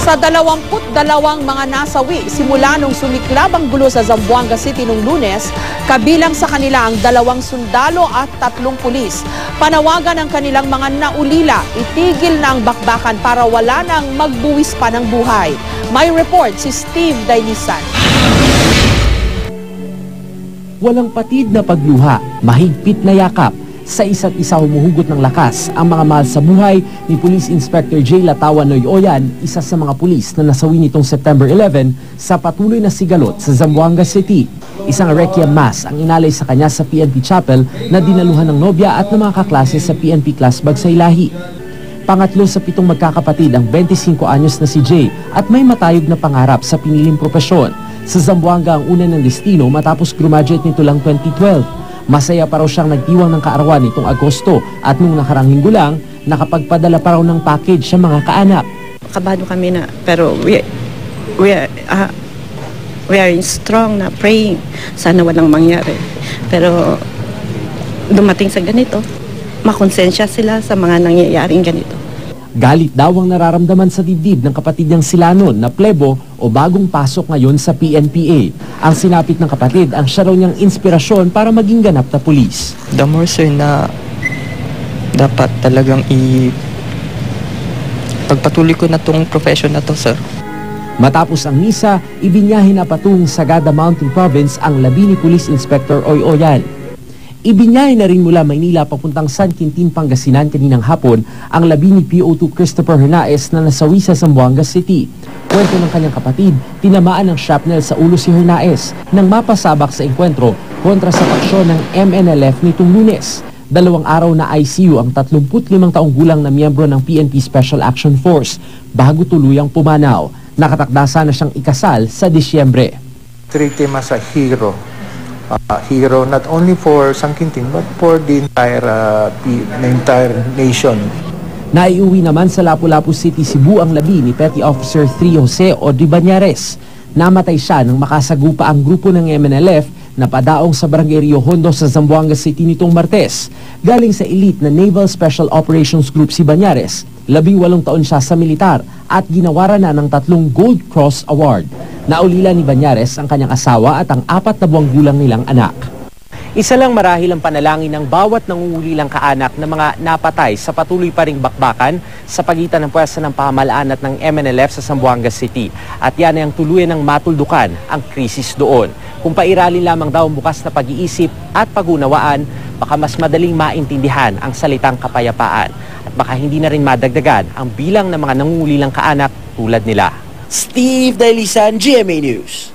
Sa 22 mga nasawi simula nung sumiklab ang gulo sa Zamboanga City noong Lunes, kabilang sa kanila ang 2 sundalo at 3 pulis. Panawagan ng kanilang mga naulila, itigil na ang bakbakan para wala nang magbuwis pa ng buhay. May report si Steve Dailisan. Walang patid na pagluha, mahigpit na yakap. Sa isa't isa humuhugot ng lakas ang mga mahal sa buhay ni Police Inspector J. Latawan Noyoyan, isa sa mga pulis na nasawi nitong September 11 sa patuloy na sigalot sa Zamboanga City. Isang requiem mass ang inalay sa kanya sa PNP Chapel na dinaluhan ng nobya at ng mga kaklase sa PNP Class Bagsaylahi. Pangatlo sa 7 magkakapatid ang 25 anyos na si Jay at may matayog na pangarap sa piniling propesyon. Sa Zamboanga ang una ng destino matapos graduate nito lang 2012. Masaya pa raw siyang nagdiwang ng kaarawan nitong Agosto at nung nakarang linggo lang, nakapagpadala pa raw ng package sa mga kaanak. Kabado kami na, pero we are strong na praying. Sana walang mangyari. Pero dumating sa ganito, makonsensya sila sa mga nangyayaring ganito. Galit daw ang nararamdaman sa dibdib ng kapatid niyang Silanon na plebo o bagong pasok ngayon sa PNPA. Ang sinapit ng kapatid ang siya raw niyang inspirasyon para maging ganap na pulis. The more sir na dapat talagang pagpatuloy ko na tong profession na to sir. Matapos ang misa, ibinyahe na patung Sagada Mountain Province ang labi ni Police Inspector Oyoyan. Ibinyahe na rin mula Maynila papuntang San Quintin, Pangasinan kaninang hapon ang labi ni PO2 Christopher Hernaez na nasawi sa Zamboanga City. Kwento ng kanyang kapatid, tinamaan ng shrapnel sa ulo si Hernaez nang mapasabak sa engkwentro kontra sa paksyon ng MNLF nitong Lunes. 2 araw na ICU ang 35 taong gulang na miyembro ng PNP Special Action Force bago tuluyang pumanaw. Nakatakda sana siyang ikasal sa Disyembre. Treat him as a hero. Hero not only for San Quintin but for the entire nation. Naiuwi naman sa Lapu-Lapu City, Cebu ang labi ni Petty Officer 3 Jose Audrey Bañares. Namatay siya nang makasagupa ang grupo ng MNLF na padaong sa Barangay Rio Hondo sa Zamboanga City nitong Martes. Galing sa elite na Naval Special Operations Group si Bañares, 18 taon siya sa militar at ginawaran na ng 3 Gold Cross Award. Naulila ni Bañares ang kanyang asawa at ang 4 na buwang gulang nilang anak. Isa lang marahil ang panalangin ng bawat nangungulilang kaanak na mga napatay sa patuloy pa ring bakbakan sa pagitan ng pwersa ng pamahalaan at ng MNLF sa Zamboanga City. At yan ay ang tuluyan ng matuldukan ang krisis doon. Kung pairali lamang daw ang bukas na pag-iisip at pag-unawaan, baka mas madaling maintindihan ang salitang kapayapaan. At baka hindi na rin madagdagan ang bilang ng mga nangungulilang kaanak tulad nila. Steve Dailisan, GMA News.